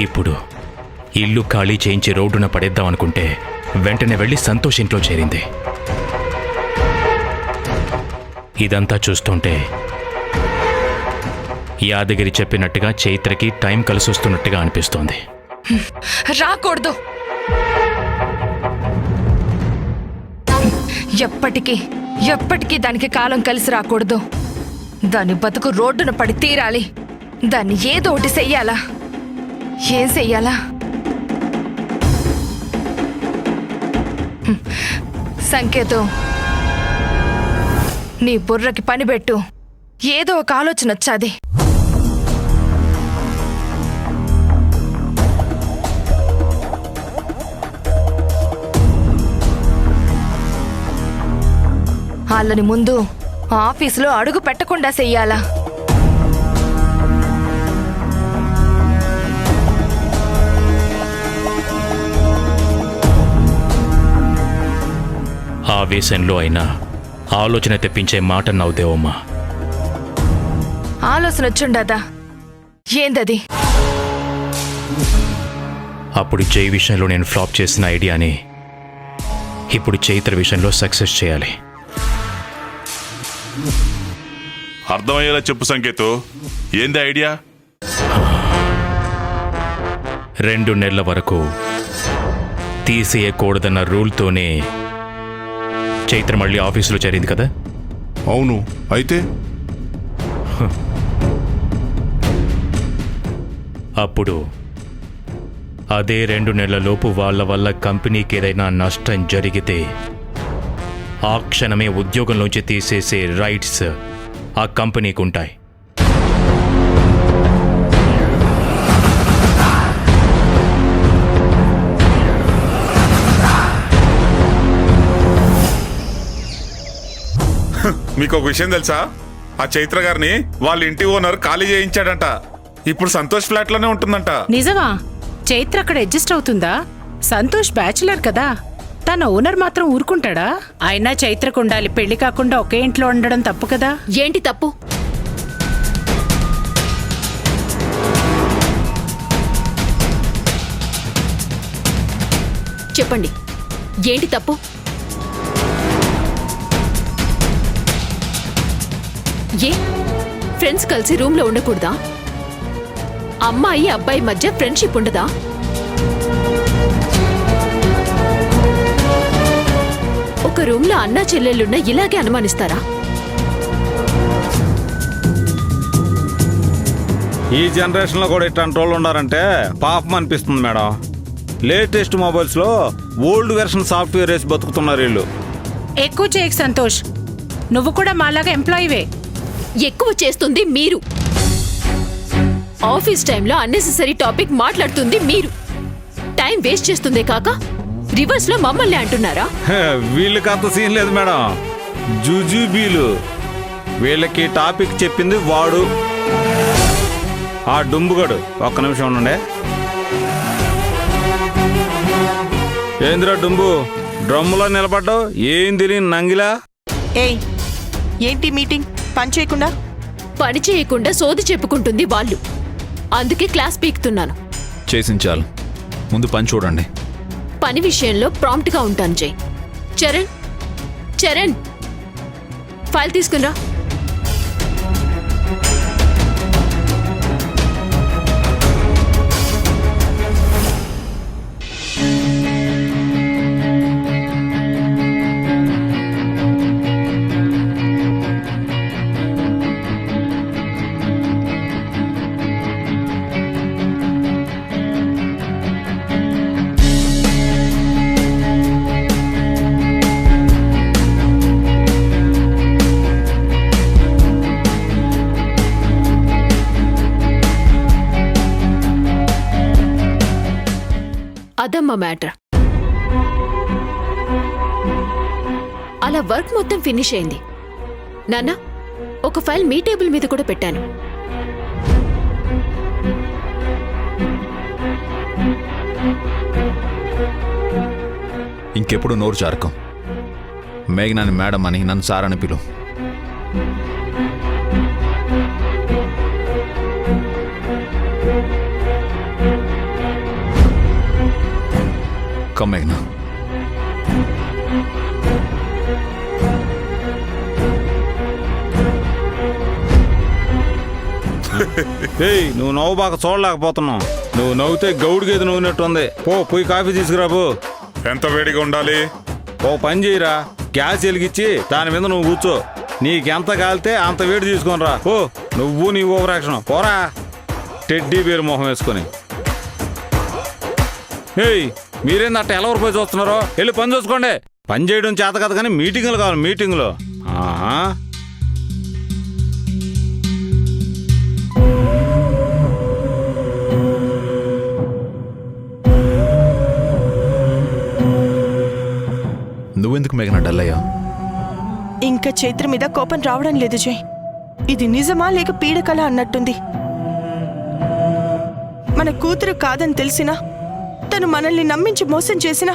ఇప్పుడు ఇల్లు ఖాళీ చేయించి రోడ్డున పడేద్దాం అనుకుంటే వెంటనే వెళ్ళి సంతోష్ ఇంట్లో చేరింది. ఇదంతా చూస్తుంటే యాదగిరి చెప్పినట్టుగా చైత్రకి టైం కలిసొస్తున్నట్టుగా అనిపిస్తోంది. రాకూడదు, ఎప్పటికీ దానికి కాలం కలిసి రాకూడదు. దాని బతుకు రోడ్డున పడి తీరాలి. దాన్ని ఏదో ఒకటి చెయ్యాలా. ఏం చెయ్యాలా? సంకేతం, నీ బుర్రకి పని పెట్టు. ఏదో ఒక ఆలోచన వచ్చాది. వాళ్ళని ముందు ఆఫీసులో అడుగు పెట్టకుండా చెయ్యాలా. ఆవేశంలో అయినా ఆలోచన తెప్పించే మాట నవ్వుదేవమ్మా. ఆలోచన వచ్చుండదా? ఏందది? అప్పుడు జై విషయంలో నేను ఫ్లాప్ చేసిన ఐడియాని ఇప్పుడు చైత్ర విషయంలో సక్సెస్ చేయాలి. అర్థమయ్యేలా చెప్పు సంకేతు, ఏంది ఐడియా? 2 నెలల వరకు తీసేయకూడదన్న రూల్తోనే చైత్ర మళ్ళీ ఆఫీసులో చేరింది కదా? అవును, అయితే అప్పుడు అదే 2 నెలలలోపు వాళ్ళ వల్ల కంపెనీకి ఏదైనా నష్టం జరిగితే ఆ క్షణమే ఉద్యోగంలోంచి తీసేసే రైట్స్ ఆ కంపెనీకి ఉంటాయి. మీకు ఒక విషయం తెలుసా? ఆ చైత్ర గారిని వాళ్ళ ఇంటి ఓనర్ ఖాళీ చేయించాడంట. ఇప్పుడు సంతోష్ ఫ్లాట్ లోనే ఉంటుందంట. నిజమా? చైత్ర అక్కడ అడ్జస్ట్ అవుతుందా? సంతోష్ బ్యాచులర్ కదా, తన ఓనర్ మాత్రం ఊరుకుంటాడా? అయినా చైత్రకు ఉండాలి, పెళ్లి కాకుండా ఒకే ఇంట్లో ఉండడం తప్పు కదా. ఏంటి తప్పు? చెప్పండి, ఏంటి తప్పు? ఏ ఫ్రెండ్స్ కలిసి రూమ్ లో ఉండకూడదా? అమ్మాయి అబ్బాయి మధ్య ఫ్రెండ్షిప్ ఉండదా? ఒక రూమ్ లో అన్నా చెల్లెళ్ళున్న ఇలాగే అనుమానిస్తారా? ఈ జనరేషన్ లో కూడా ఇట్లాంటి వాళ్ళు ఉన్నారంటే పాపం అనిపిస్తుంది మేడం. లేటెస్ట్ మొబైల్స్ లో ఓల్డ్ వెర్షన్ సాఫ్ట్వేర్ వేసి బతుకుతున్నారు వీళ్ళు. ఎక్కువ చేయకు సంతోష్, నువ్వు కూడా మాలాగా ఎంప్లాయీవే. ఎక్కువ చేస్తుంది మీరు. ఆఫీస్ టైంలో అన్నెసెసరీ టాపిక్ మాట్లాడుతుంది మీరు. టైం వేస్ట్ చేస్తుందే కాక రివర్స్ లో మమ్మల్ని అంటున్నారా? వీళ్ళకి అంత సీన్ లేదు మేడం, జుజుబీలు. వీళ్ళకి టాపిక్ చెప్పింది వాడు, ఆ డుంబుగడు. ఒక్క నిమిషం ఉండండి. ఏందిరా డుంబు, డ్రమ్ములో నిలబడ్డావు? ఏం తెలియని నంగిలా? ఏయ్, ఏంటి మీటింగ్? పని చేయకుండా పని చేయకుండా సోది చెప్పుకుంటుంది వాళ్ళు. అందుకే క్లాస్ పీకుతున్నాను. చేసించాలి, ముందు పని చూడండి. పని విషయంలో ప్రాంప్ట్ గా ఉంటాను జై. చరణ్, చరణ్, ఫైల్ తీసుకురా. అదమ్మా మ్యాటర్. అలా వర్క్ మొత్తం ఫినిష్ అయింది. నాన్న, ఒక ఫైల్ మీ టేబుల్ మీద కూడా పెట్టాను. ఇంకెప్పుడు నోరు జారకం. మేఘనాని మేడం అని, నన్ను సార్ అని పిలు. కమ్ మేఘ్నా. ఏయ్, నువ్వు నవ్వు బాగా చూడలేకపోతున్నావు. నువ్వు నవ్వుతే గౌడు గేదె నవ్వునట్టుంది. పోయి కాఫీ తీసుకురా పో. ఎంత వేడిగా ఉండాలి? ఓ పని చేయరా, గ్యాస్ వెలిగించి దాని మీద నువ్వు కూర్చో. నీకెంత కాలితే అంత వేడి తీసుకొని రా. ఓ నువ్వు నీ ఓవరాక్షన్ పోరా, టెడ్డీ బేరు మొహం వేసుకొని. ఏయ్, మీరేందట్ట ఎలవరు పోయి చూస్తున్నారో? వెళ్ళి పని చూసుకోండి. పని చేయడం చేత కదా, కానీ మీటింగులు కావాలి, మీటింగులు. ఆహా, నువ్వెందుకు మేఘనా డల్ అయ్యా? ఇంకా చైత్ర మీద కోపం రావడం లేదు జై. ఇది నిజమా లేక పీడకల అన్నట్టుంది. మన కూతురు కాదని తెలిసినా, తను మనల్ని నమ్మించి మోసం చేసినా,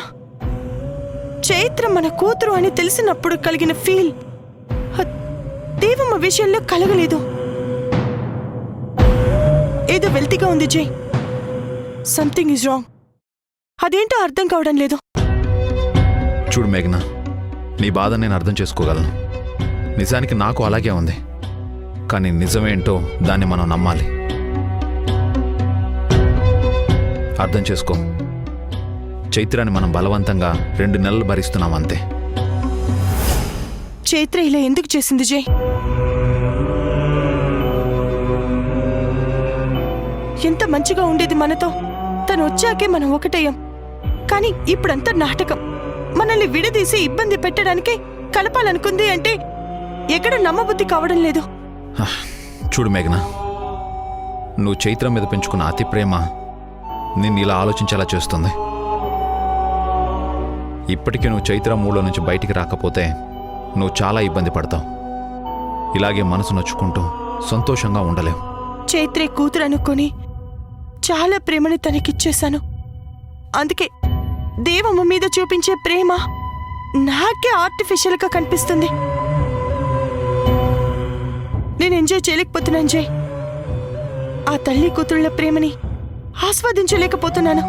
చైత్ర మన కూతురు అని తెలిసినప్పుడు కలిగిన ఫీల్ దేవమ్మ విషయంలో కలగలేదు. ఏదో వెల్తిగా ఉంది జై. Something is wrong. అదేంటో అర్థం కావడం లేదు. చూడు మేఘనా, నీ బాధ నేను అర్థం చేసుకోగలను. నిజానికి నాకు అలాగే ఉంది. కానీ నిజమేంటో దాన్ని మనం నమ్మాలి. అర్థం చేసుకో, చైత్రాన్ని మనం బలవంతంగా 2 నెలలు భరిస్తున్నాం అంతే. చైత్ర ఇలా ఎందుకు చేసింది జై? ఎంత మంచిగా ఉండేది మనతో. తను వచ్చాకే మనం ఒకటయ్యాం. కానీ ఇప్పుడంతా నాటకం. మనల్ని విడదీసి ఇబ్బంది పెట్టడానికి కలపాలనుకుంది అంటే ఎక్కడ నమ్మబుద్ధి కావడం లేదు. చూడు మేఘనా, నువ్వు చైత్ర మీద పెంచుకున్న అతి ప్రేమ నిన్ను ఇలా ఆలోచించేలా చేస్తుంది. ఇప్పటికీ నువ్వు చైత్ర మూలో నుంచి బయటికి రాకపోతే నువ్వు చాలా ఇబ్బంది పడతావు. ఇలాగే మనసు నొచ్చుకుంటూ సంతోషంగా ఉండలేవు. చైత్రే కూతురు అనుకొని చాలా ప్రేమని తనకిచ్చేశాను. అందుకే దేవమ్మ మీద చూపించే ప్రేమ నాకే ఆర్టిఫిషియల్ గా కనిపిస్తుంది. నేను ఎంజాయ్ చేయలేకపోతున్నాను జై. ఆ తల్లి కూతుళ్ళ ప్రేమని ఆస్వాదించలేకపోతున్నాను.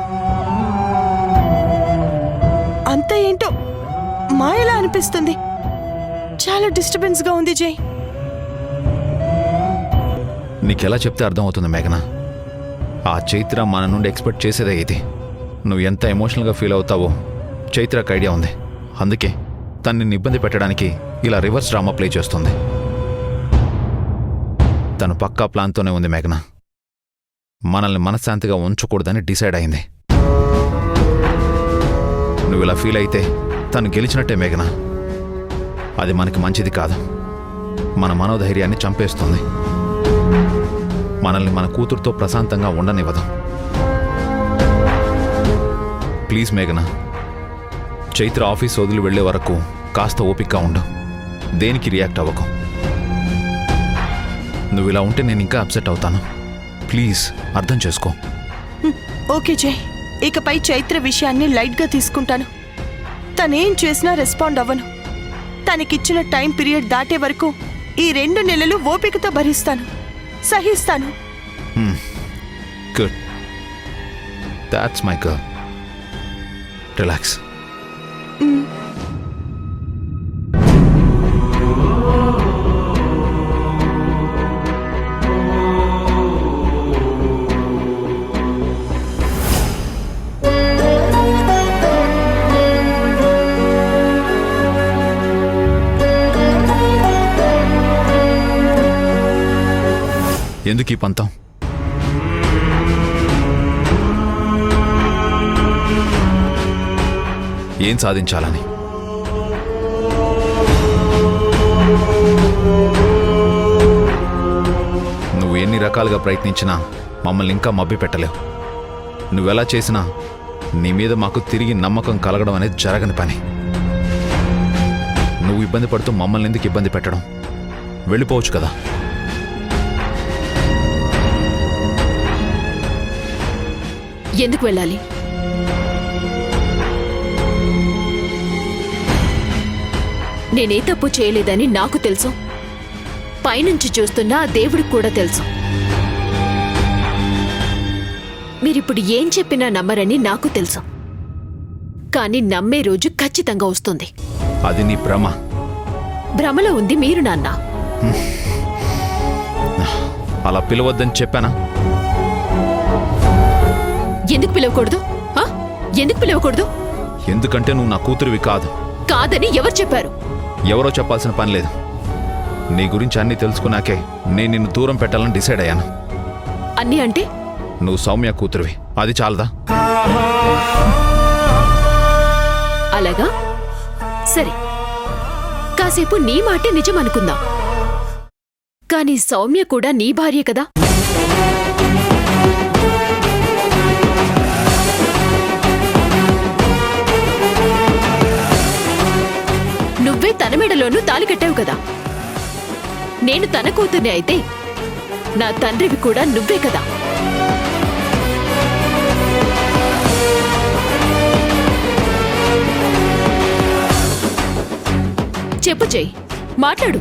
అంత ఏంటో మాయలా అనిపిస్తుంది. చాలా డిస్టర్బెన్స్ గా ఉంది జై. నీకెలా చెప్తే అర్థమవుతుంది మేఘనా? ఆ చైత్ర మన నుండి ఎక్స్పెక్ట్ చేసేదే ఇది. నువ్వు ఎంత ఎమోషనల్గా ఫీల్ అవుతావో చైత్రకు ఐడియా ఉంది. అందుకే తనని ఇబ్బంది పెట్టడానికి ఇలా రివర్స్ డ్రామా ప్లే చేస్తుంది. తను పక్కా ప్లాన్తోనే ఉంది మేఘనా. మనల్ని మనశ్శాంతిగా ఉంచకూడదని డిసైడ్ అయింది. నువ్వు ఇలా ఫీల్ అయితే తను గెలిచినట్టే మేఘనా. అది మనకి మంచిది కాదు. మన మనోధైర్యాన్ని చంపేస్తుంది. మనల్ని మన కూతురుతో ప్రశాంతంగా ఉండనివ్వదు. ప్లీజ్ మేఘనా, చైత్ర ఆఫీస్ వదిలి వెళ్లే వరకు కాస్త ఓపికగా ఉండు. దేనికి రియాక్ట్ అవ్వకు. నువ్వు ఇలా ఉంటే నేను ఇంకా అప్సెట్ అవుతాను. ప్లీజ్ అర్థం చేసుకో. ఓకే జై, ఇకపై చైత్ర విషయాన్ని లైట్ గా తీసుకుంటాను. తనేం చేసినా రెస్పాండ్ అవ్వను. తనకిచ్చిన టైం పీరియడ్ దాటే వరకు ఈ 2 నెలలు ఓపికతో భరిస్తాను, సహిస్తాను. Good, that's my girl. Relax. ఎందుకు ఈ పంతం? ఏం సాధించాలని? నువ్వు ఎన్ని రకాలుగా ప్రయత్నించినా మమ్మల్ని ఇంకా మభ్య పెట్టలేవు. నువ్వెలా చేసినా నీ మీద మాకు తిరిగి నమ్మకం కలగడం అనేది జరగని పని. నువ్వు ఇబ్బంది పడుతూ మమ్మల్ని ఎందుకు ఇబ్బంది పెట్టడం? వెళ్ళిపోవచ్చు కదా. ఎందుకు వెళ్ళాలి? నేనే తప్పు చేయలేదని నాకు తెలుసు. పైనుంచి చూస్తున్నా ఆ దేవుడికి కూడా తెలుసు. మీరిప్పుడు ఏం చెప్పినా నమ్మరని నాకు తెలుసు. కానీ నమ్మే రోజు ఖచ్చితంగా వస్తుంది. అది నీ భ్రమ. భ్రమలో ఉంది మీరు, నాన్న. అలా పిలవద్దని చెప్పానా? ఎందుకు పిలవకూడదు? ఆ? ఎందుకు పిలవకూడదు? ఎందుకంటే నువ్వు నా కూతురివి కాదు. కాదని ఎవరు చెప్పారు? ఎవరో చెప్పాల్సిన పని లేదు. నీ గురించి అన్నీ తెలుసుకున్నాకే నేను నిన్ను దూరం పెట్టాలని డిసైడ్ అయ్యాను. అన్నీ అంటే? నువ్వు సౌమ్య కూతురివి, అది చాలదా? అలాగా? సరే, కాసేపు నీ మాటే నిజం అనుకుందాం. కానీ సౌమ్య కూడా నీ భార్య కదా? నువ్వే తన మెడలోనూ తాళి కట్టావు కదా. నేను తన కూతుర్ని అయితే నా తండ్రివి కూడా నువ్వే కదా. చెప్పు చెయ్యి, మాట్లాడు.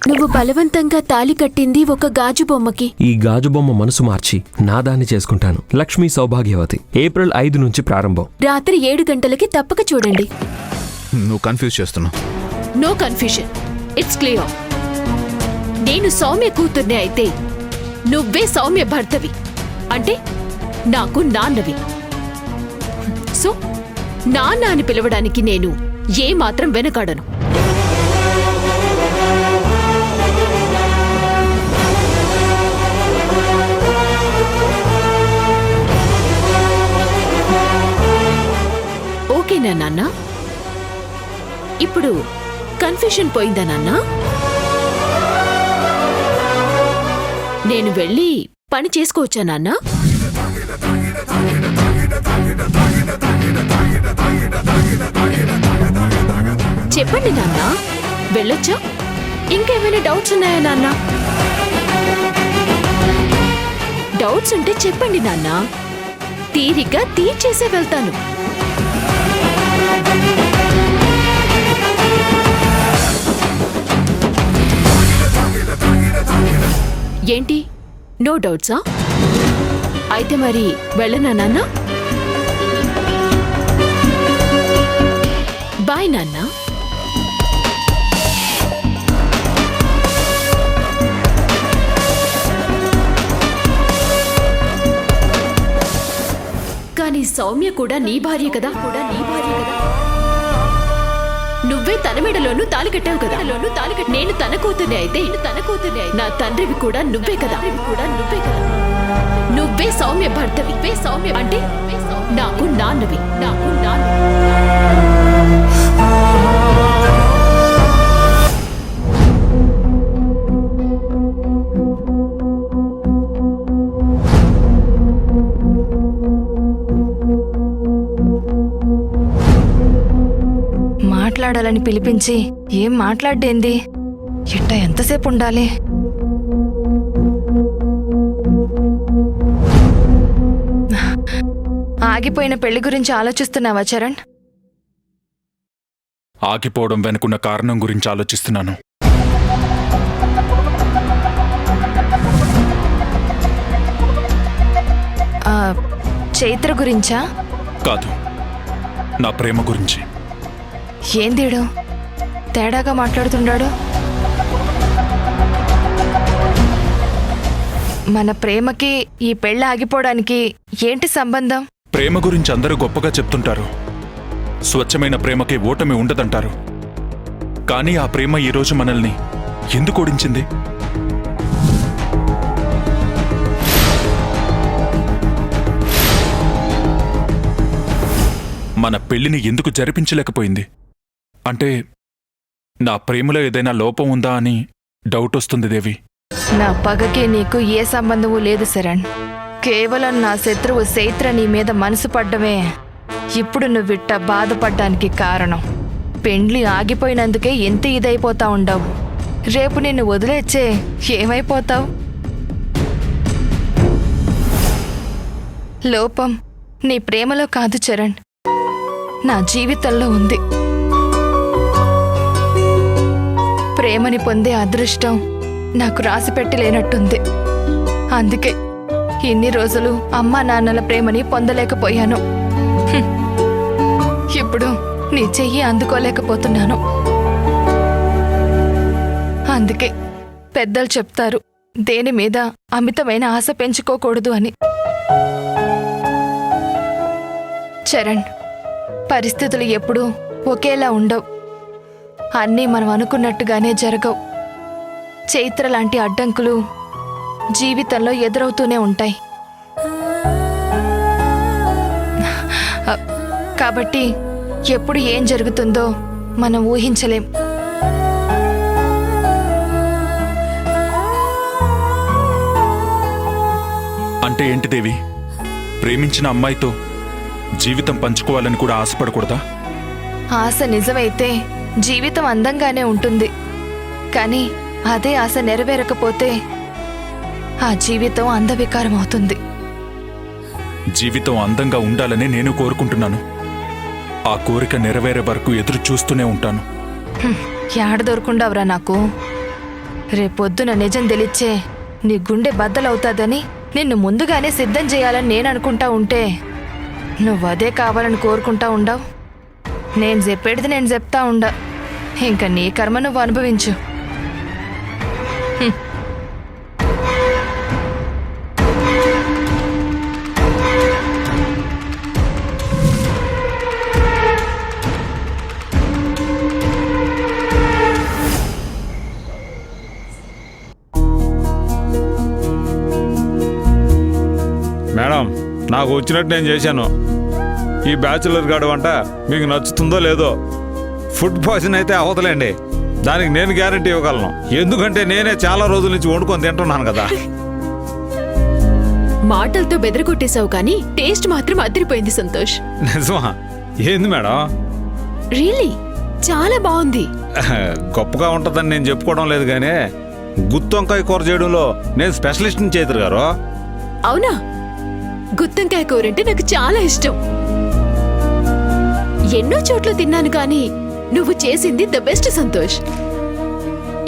నువ్వు బలవంతంగా తాళి కట్టింది ఒక గాజు బొమ్మకి. ఈ గాజు బొమ్మ మనసు మార్చి నా దాన్ని చేసుకుంటాను. లక్ష్మీ సౌభాగ్యవతి. ఏప్రిల్ 5 నుంచి ప్రారంభం. రాత్రి 7 గంటలకి తప్పక చూడండి. నువ్వు కన్ఫ్యూజ్ చేస్తున్నావు. No confusion, it's clear. నేను సౌమ్య కూతుర్నే అయితే నువ్వే సౌమ్య భర్తవి, అంటే నాకు నాన్నవి. సో నాన్న అని పిలవడానికి నేను ఏమాత్రం వెనకాడను. ఓకేనా నాన్న? ఇప్పుడు కన్ఫ్యూషన్ పోయిందా నాన్న? నేను వెళ్ళి పని చేసుకోవచ్చా నాన్న? చెప్పండి నాన్న, వెళ్ళొచ్చా? ఇంకేమైనా డౌట్స్ ఉన్నాయా నాన్న? డౌట్స్ ఉంటే చెప్పండి నాన్న, తీరిగ్గా తీర్చేసే వెళ్తాను. ఏంటి, నో డౌట్సా? అయితే మరి వెళ్ళనా నాన్న? బాయ్ నాన్న. కానీ సౌమ్య కూడా నీ భార్య కదా, నువ్వే తన మెడలోనూ తాళి కట్టావు కదా. నేను తన కూతుర్ని అయితే నా తండ్రివి కూడా నువ్వే కదా. నువ్వే సౌమ్య భర్తవి. సౌమ్య అంటే నాకు నాన్నవి. మాట్లాడాలని పిలిపించి ఏం మాట్లాడేంది? ఇట్ట ఎంతసేపు ఉండాలి? ఆగిపోయిన పెళ్లి గురించి ఆలోచిస్తున్నావా చరణ్? ఆగిపోవడం వెనుకున్న కారణం గురించి ఆలోచిస్తున్నాను. చైత్ర గురించా? కాదు, నా ప్రేమ గురించి. ఏందీడు తేడాగా మాట్లాడుతున్నాడు? మన ప్రేమకి ఈ పెళ్ళి ఆగిపోవడానికి ఏంటి సంబంధం? ప్రేమ గురించి అందరూ గొప్పగా చెప్తుంటారు. స్వచ్ఛమైన ప్రేమకి ఓటమి ఉండదంటారు. కానీ ఆ ప్రేమ ఈరోజు మనల్ని ఎందుకు ఓడించింది? మన పెళ్లిని ఎందుకు జరిపించలేకపోయింది? అంటే నా ప్రేమలో ఏదైనా లోపం ఉందా అని డౌట్ వస్తుంది దేవి. నా పగకి నీకు ఏ సంబంధము లేదు శరణ్. కేవలం నా శత్రువు చైత్ర నీ మీద మనసు పడ్డమే ఇప్పుడు నువ్విట్ట బాధపడ్డానికి కారణం. పెండ్లి ఆగిపోయినందుకే ఎంత ఇదైపోతా ఉండవు. రేపు నిన్ను వదిలేచ్చే ఏమైపోతావు? లోపం నీ ప్రేమలో కాదు చరణ్, నా జీవితంలో ఉంది. ప్రేమని పొందే అదృష్టం నాకు రాసిపెట్టి లేనట్టుంది. అందుకే ఇన్ని రోజులు అమ్మా నాన్నల ప్రేమని పొందలేకపోయాను. ఇప్పుడు నీ చెయ్యి అందుకోలేకపోతున్నాను. అందుకే పెద్దలు చెప్తారు, దేని మీద అమితమైన ఆశ పెంచుకోకూడదు అని. చరణ్, పరిస్థితులు ఎప్పుడూ ఒకేలా ఉండవు. అన్నీ మనం అనుకున్నట్టుగానే జరగవు. చైత్ర లాంటి అడ్డంకులు జీవితంలో ఎదురవుతూనే ఉంటాయి. కాబట్టి ఎప్పుడు ఏం జరుగుతుందో మనం ఊహించలేం. అంటే ఏంటి దేవి? ప్రేమించిన అమ్మాయితో జీవితం పంచుకోవాలని కూడా ఆశపడకూడదా? ఆశ నిజమైతే జీవితం అందంగానే ఉంటుంది. కానీ అదే ఆశ నెరవేరకపోతే ఆ జీవితం అందవికారం అవుతుంది. జీవితం అందంగా ఉండాలని నేను కోరుకుంటున్నాను. ఆ కోరిక నెరవేరే వరకు ఎదురు చూస్తూనే ఉంటాను. యాడ దొరుకుండావురా నాకు? రేపొద్దున నిజం తెలిచ్చే నీ గుండె బద్దలవుతాదని నిన్ను ముందుగానే సిద్ధం చేయాలని నేను అనుకుంటా ఉంటే నువ్వదే కావాలని కోరుకుంటా ఉండవు. నేను చెప్పేది నేను చెప్తా ఉండా. ఇంకా నీ కర్మ నువ్వు అనుభవించు. మేడం, నాకు వచ్చినట్టు నేను చేశాను. ఈ బ్యాచులర్ గార్డ్ వంట మీకు నచ్చుతుందో లేదో, ఫుడ్ పాయిజన్ అయితే అవతలేండి, దానికి నేను గ్యారంటీ ఇవ్వగలను. ఎందుకంటే నేనే చాలా రోజుల నుంచి వండుకొని తింటున్నాను కదా. మాటలతో బెదరగొట్టేశావు కానీ టేస్ట్ మాత్రం అదిరిపోయింది సంతోష్. నిజమా? ఏంది మేడం? రియల్లీ చాలా బాగుంది. గొప్పగా ఉంటుందని నేను చెప్పుకోవడం లేదు, కానీ గుత్తొంకాయ కూర చేయడంలో నేను స్పెషలిస్ట్ని చైత్ర గారు. అవునా? గుత్తొంకాయ కూర అంటే నాకు చాలా ఇష్టం. ఎన్నో చోట్ల తిన్నాను కానీ నువ్వు చేసింది ద బెస్ట్ సంతోష్.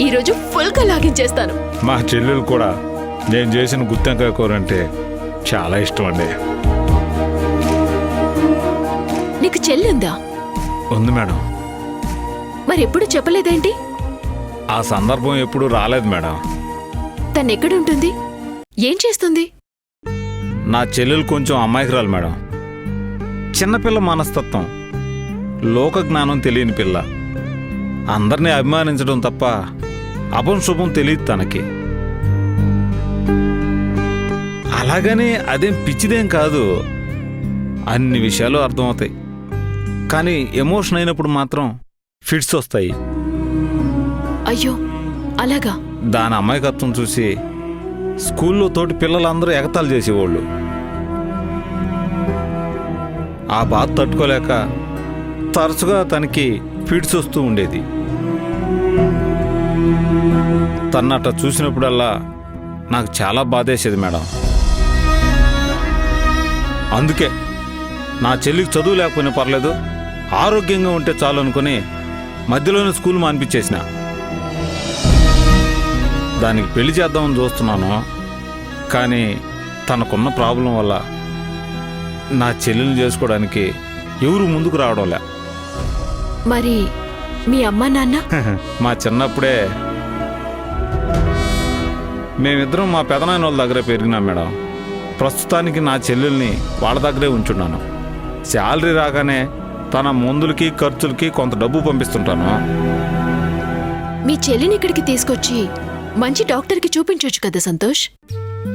ఈరోజు ఫుల్గా లాగించేస్తాను. మా చెల్లెలు కూడా నేను చేసిన గుత్తొంకాయ కూర అంటే చాలా ఇష్టం అండి. నీకు చెల్లి ఉందా? ఉంది మేడం. మరెప్పుడు చెప్పలేదేంటి? ఆ సందర్భం ఎప్పుడు రాలేదు మేడం. తనెక్కడుంటుంది? ఏం చేస్తుంది? నా చెల్లెలు కొంచెం అమాయకురాలు మేడం. చిన్నపిల్ల మనస్తత్వం, లోక జ్ఞానం తెలియని పిల్ల. అందరినీ అభిమానించడం తప్ప అపంశుభం తెలియదు తనకి. అలాగని అదేం పిచ్చిదేం కాదు, అన్ని విషయాలు అర్థమవుతాయి. కానీ ఎమోషన్ అయినప్పుడు మాత్రం ఫిట్స్ వస్తాయి. అయ్యో, అలాగా? దాని అమాయకత్వం చూసి స్కూల్లో తోటి పిల్లలందరూ ఎగతాళి చేసేవాళ్ళు. ఆ బాధ తట్టుకోలేక తరచుగా తనకి ఫిట్స్ వస్తూ ఉండేది. తన్నట్ట చూసినప్పుడల్లా నాకు చాలా బాధేసేది మేడం. అందుకే నా చెల్లికి చదువు లేకపోయినా పర్లేదు, ఆరోగ్యంగా ఉంటే చాలు అనుకుని మధ్యలోనే స్కూల్ మానిపించేసిన. దానికి పెళ్లి చేద్దామని చూస్తున్నాను, కానీ తనకున్న ప్రాబ్లం వల్ల నా చెల్లెల్ని చేసుకోవడానికి ఎవరు ముందుకు రావడంలే. మరి మీ అమ్మా నాన్న? మా చిన్నప్పుడే మేమిద్దరం మా పెదనాయన వాళ్ళ దగ్గరే పెరిగినాం మేడం. ప్రస్తుతానికి నా చెల్లెల్ని వాళ్ళ దగ్గరే ఉంచున్నాను. శాలరీ రాగానే తన మందులకి ఖర్చులకి కొంత డబ్బు పంపిస్తుంటాను. మీ చెల్లిని ఇక్కడికి తీసుకొచ్చి మంచి డాక్టర్కి చూపించొచ్చు కదా సంతోష్.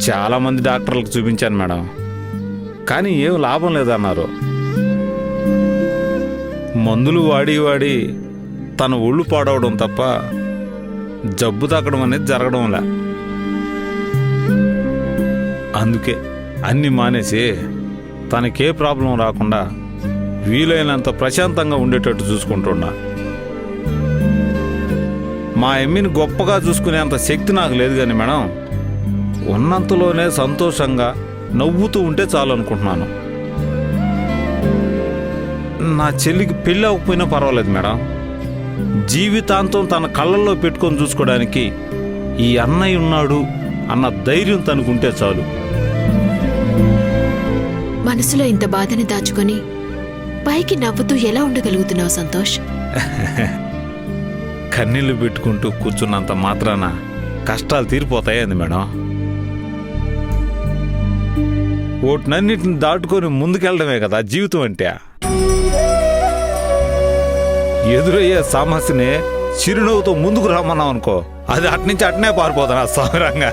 చాలామంది డాక్టర్లకు చూపించాను మేడం, కానీ ఏం లాభం లేదన్నారు. మందులు వాడి వాడి తన ఒళ్ళు పాడవడం తప్ప జబ్బు తగ్గడం అనేది జరగడంలే. అందుకే అన్నీ మానేసి తనకే ప్రాబ్లం రాకుండా వీలైనంత ప్రశాంతంగా ఉండేటట్టు చూసుకుంటున్నా. మా ఎమ్మిని గొప్పగా చూసుకునేంత శక్తి నాకు లేదు కానీ మేడం, ఉన్నంతలోనే సంతోషంగా నవ్వుతూ ఉంటే చాలు అనుకుంటున్నాను. నా చెల్లికి పెళ్ళి అవ్వకపోయినా పర్వాలేదు మేడం, జీవితాంతం తన కళ్ళల్లో పెట్టుకొని చూసుకోవడానికి ఈ అన్నయ్య ఉన్నాడు అన్న ధైర్యం తనకుంటే చాలు. మనసులో ఇంత బాధని దాచుకొని పైకి నవ్వుతూ ఎలా ఉండగలుగుతున్నావు సంతోష్? కన్నీళ్లు పెట్టుకుంటూ కూర్చున్నంత మాత్రాన కష్టాలు తీరిపోతాయండి మేడం. ఓటినన్నిటిని దాటుకొని ముందుకెళ్ళడమే కదా జీవితం అంటే. ఎదురయ్యే సమస్యని చిరునవ్వుతో ముందుకు రమ్మన్నాం అనుకో, అది అట్నుంచి అట్నే పారిపోతాను సౌరంగా.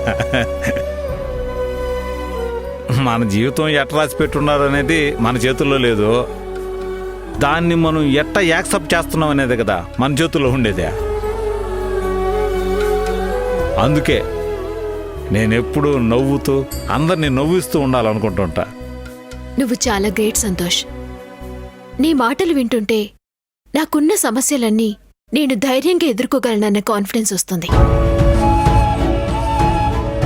మన జీవితం ఎట్ట రాసి పెట్టున్నారనేది మన చేతుల్లో లేదు. దాన్ని మనం ఎట్ట యాక్సెప్ట్ చేస్తున్నాం అనేది కదా మన చేతుల్లో ఉండేదే. అందుకే నేనెప్పుడూ నవ్వుతూ అందరినీ నవ్విస్తూ ఉండాలనుకుంటుంటా. నువ్వు చాలా గ్రేట్ సంతోష్. నీ మాటలు వింటుంటే నాకున్న సమస్యలన్నీ నేను ధైర్యంగా ఎదుర్కోగలనన్న కాన్ఫిడెన్స్ వస్తుంది.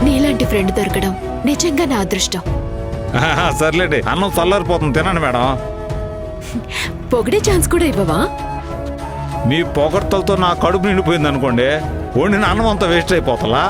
నీలాంటి ఫ్రెండ్ దొరకడం నిజంగా నా అదృష్టం. సర్లేండి, అన్నం చల్లారిపోతుంది, తినండి మేడం. పొగిడే ఛాన్స్ కూడా ఇవ్వవా? మీ పొగడ్తలతో నా కడుపు నిండిపోయింది అనుకోండి, వండిన అన్నం అంతా వేస్ట్ అయిపోతలా.